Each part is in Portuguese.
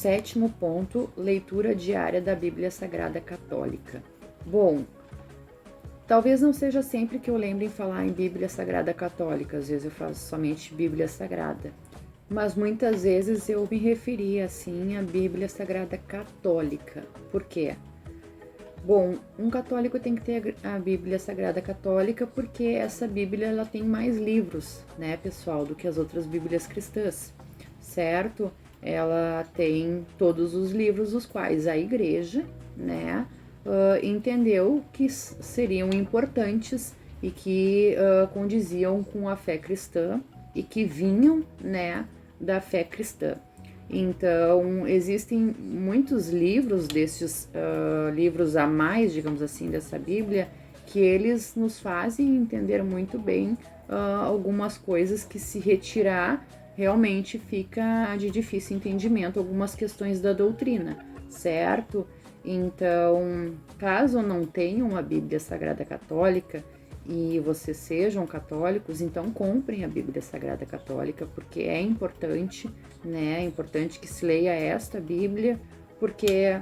7º ponto, leitura diária da Bíblia Sagrada Católica. Bom, talvez não seja sempre que eu lembre em falar em Bíblia Sagrada Católica, às vezes eu faço somente Bíblia Sagrada, mas muitas vezes eu me referi assim à Bíblia Sagrada Católica. Por quê? Bom, um católico tem que ter a Bíblia Sagrada Católica porque essa Bíblia ela tem mais livros, né, pessoal, do que as outras Bíblias cristãs, certo? Ela tem todos os livros os quais a Igreja, né, entendeu que seriam importantes e que condiziam com a fé cristã e que vinham, né, da fé cristã. Então, existem muitos livros desses livros a mais, digamos assim, dessa Bíblia, que eles nos fazem entender muito bem algumas coisas que, se retirar, realmente fica de difícil entendimento, algumas questões da doutrina, certo? Então, caso não tenham a Bíblia Sagrada Católica e vocês sejam católicos, então comprem a Bíblia Sagrada Católica, porque é importante, né? É importante que se leia esta Bíblia, porque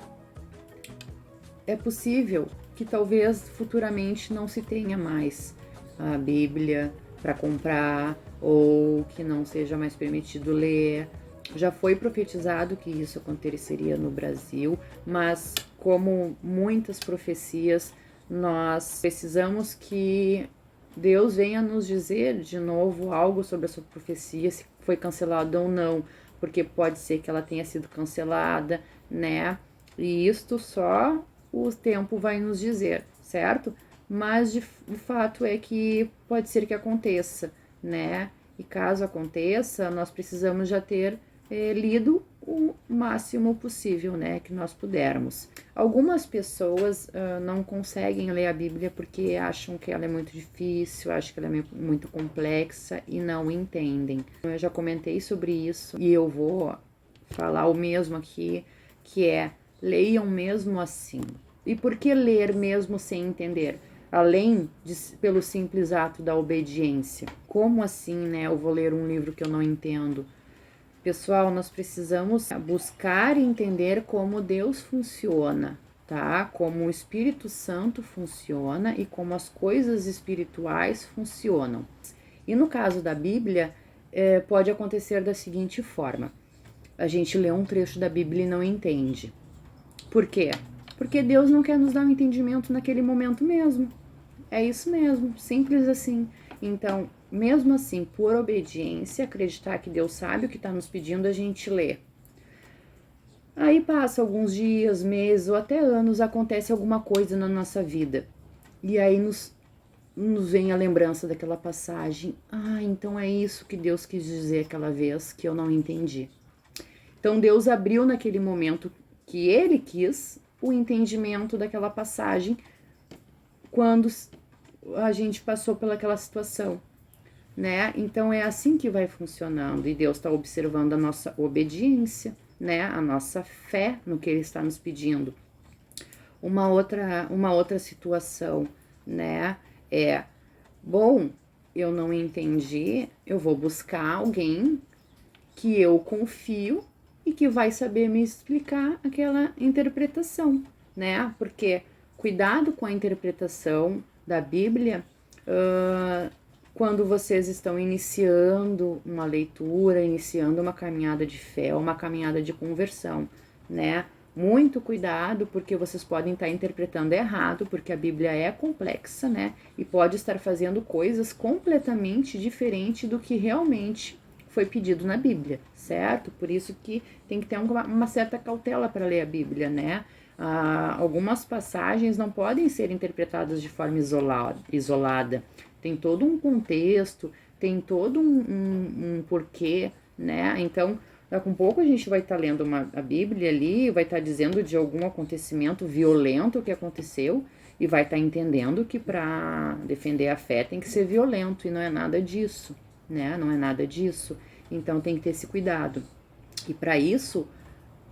é possível que talvez futuramente não se tenha mais a Bíblia para comprar ou que não seja mais permitido ler. Já foi profetizado que isso aconteceria no Brasil, mas como muitas profecias, nós precisamos que Deus venha nos dizer de novo algo sobre a sua profecia, se foi cancelada ou não, porque pode ser que ela tenha sido cancelada, né? E isto só o tempo vai nos dizer, certo? Mas o fato é que pode ser que aconteça, né? E caso aconteça, nós precisamos já ter lido o máximo possível, né, que nós pudermos. Algumas pessoas não conseguem ler a Bíblia porque acham que ela é muito difícil, acham que ela é muito complexa e não entendem. Eu já comentei sobre isso e eu vou falar o mesmo aqui, que é: leiam mesmo assim. E por que ler mesmo sem entender? Além pelo simples ato da obediência. Como assim, né, eu vou ler um livro que eu não entendo? Pessoal, nós precisamos buscar entender como Deus funciona, tá? Como o Espírito Santo funciona e como as coisas espirituais funcionam. E no caso da Bíblia, pode acontecer da seguinte forma: a gente lê um trecho da Bíblia e não entende. Por quê? Porque Deus não quer nos dar um entendimento naquele momento mesmo. É isso mesmo, simples assim. Então, mesmo assim, por obediência, acreditar que Deus sabe o que está nos pedindo, a gente lê. Aí passa alguns dias, meses ou até anos, acontece alguma coisa na nossa vida. E aí nos vem a lembrança daquela passagem. Ah, então é isso que Deus quis dizer aquela vez que eu não entendi. Então Deus abriu naquele momento que Ele quis o entendimento daquela passagem quando a gente passou pelaquela situação, né? Então é assim que vai funcionando, e Deus está observando a nossa obediência, né? A nossa fé no que Ele está nos pedindo. Uma outra situação, né? Bom, eu não entendi, eu vou buscar alguém que eu confio e que vai saber me explicar aquela interpretação, né? Porque cuidado com a interpretação da Bíblia quando vocês estão iniciando uma leitura, iniciando uma caminhada de fé, uma caminhada de conversão, né? Muito cuidado, porque vocês podem estar interpretando errado, porque a Bíblia é complexa, né? E pode estar fazendo coisas completamente diferentes do que realmente foi pedido na Bíblia, certo? Por isso que tem que ter uma certa cautela para ler a Bíblia, né? Algumas passagens não podem ser interpretadas de forma isolada. Tem todo um contexto, tem todo um porquê, né? Então, daqui a um pouco a gente vai estar lendo a Bíblia ali, vai estar dizendo de algum acontecimento violento que aconteceu e vai estar entendendo que para defender a fé tem que ser violento, e não é nada disso, né? Não é nada disso. Então tem que ter esse cuidado. E para isso,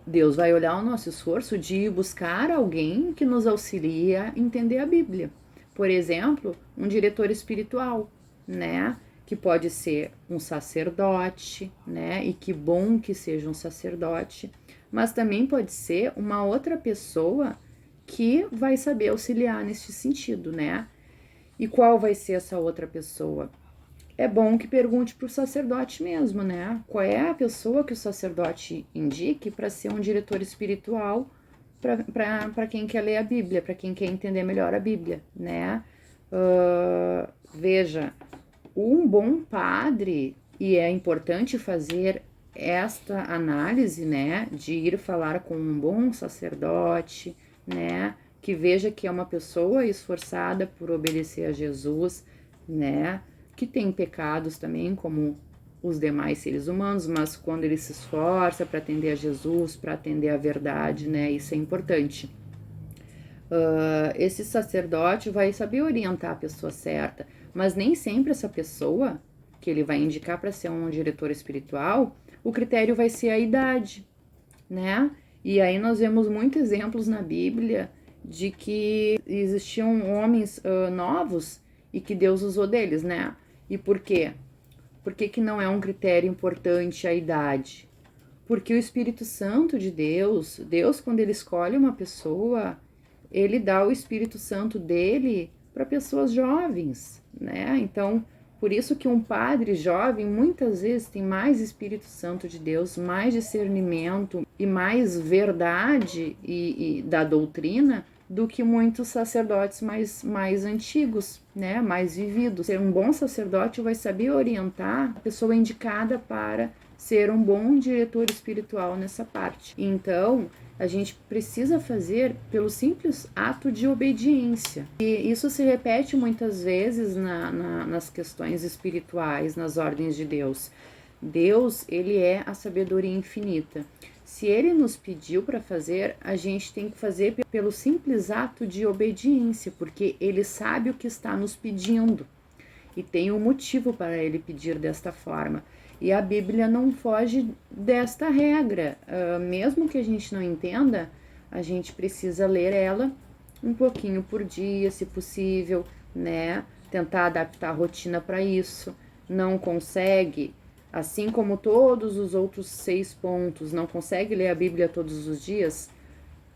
Deus vai olhar o nosso esforço de buscar alguém que nos auxilie a entender a Bíblia. Por exemplo, um diretor espiritual, né? que pode ser um sacerdote, né? E que bom que seja um sacerdote, mas também pode ser uma outra pessoa que vai saber auxiliar neste sentido, né? E qual vai ser essa outra pessoa? É bom que pergunte para o sacerdote mesmo, né? Qual é a pessoa que o sacerdote indique para ser um diretor espiritual para quem quer ler a Bíblia, para quem quer entender melhor a Bíblia, né? Veja, um bom padre, e é importante fazer esta análise, né, de ir falar com um bom sacerdote, né, que veja que é uma pessoa esforçada por obedecer a Jesus, né, que tem pecados também, como os demais seres humanos, mas quando ele se esforça para atender a Jesus, para atender a verdade, né, isso é importante. Esse sacerdote vai saber orientar a pessoa certa, mas nem sempre essa pessoa que ele vai indicar para ser um diretor espiritual, o critério vai ser a idade, né? E aí nós vemos muitos exemplos na Bíblia de que existiam homens novos e que Deus usou deles, né? E por quê? Por que não é um critério importante a idade? Porque o Espírito Santo de Deus, quando ele escolhe uma pessoa, ele dá o Espírito Santo dele para pessoas jovens, né? Então, por isso que um padre jovem muitas vezes tem mais Espírito Santo de Deus, mais discernimento e mais verdade e da doutrina do que muitos sacerdotes mais antigos, né? Mais vividos. Ser um bom sacerdote vai saber orientar a pessoa indicada para ser um bom diretor espiritual nessa parte. Então, a gente precisa fazer pelo simples ato de obediência. E isso se repete muitas vezes nas questões espirituais, nas ordens de Deus. Deus, ele é a sabedoria infinita. Se ele nos pediu para fazer, a gente tem que fazer pelo simples ato de obediência, porque ele sabe o que está nos pedindo e tem um motivo para ele pedir desta forma. E a Bíblia não foge desta regra. Mesmo que a gente não entenda, a gente precisa ler ela um pouquinho por dia, se possível, né? Tentar adaptar a rotina para isso. Não consegue, assim como todos os outros 6 pontos, não consegue ler a Bíblia todos os dias,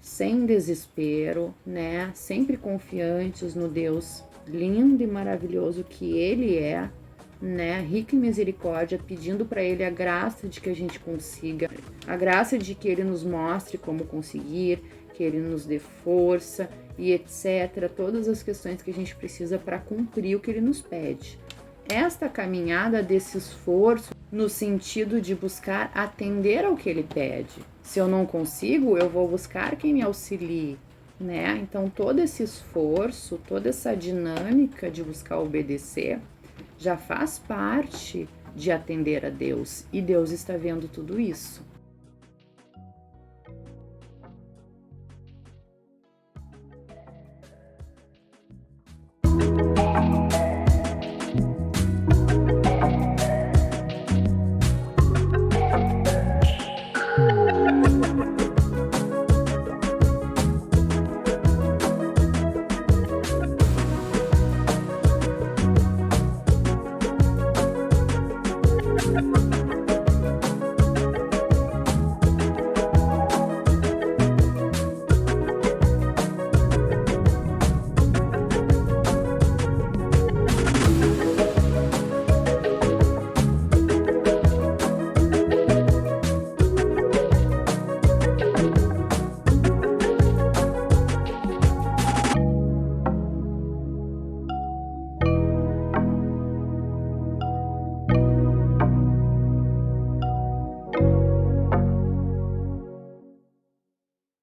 sem desespero, né? Sempre confiantes no Deus lindo e maravilhoso que Ele é, né, rico em misericórdia, pedindo para ele a graça de que a gente consiga, a graça de que ele nos mostre como conseguir, que ele nos dê força e etc. Todas as questões que a gente precisa para cumprir o que ele nos pede. Esta caminhada desse esforço no sentido de buscar atender ao que ele pede. Se eu não consigo, eu vou buscar quem me auxilie, né? Então todo esse esforço, toda essa dinâmica de buscar obedecer já faz parte de atender a Deus, e Deus está vendo tudo isso.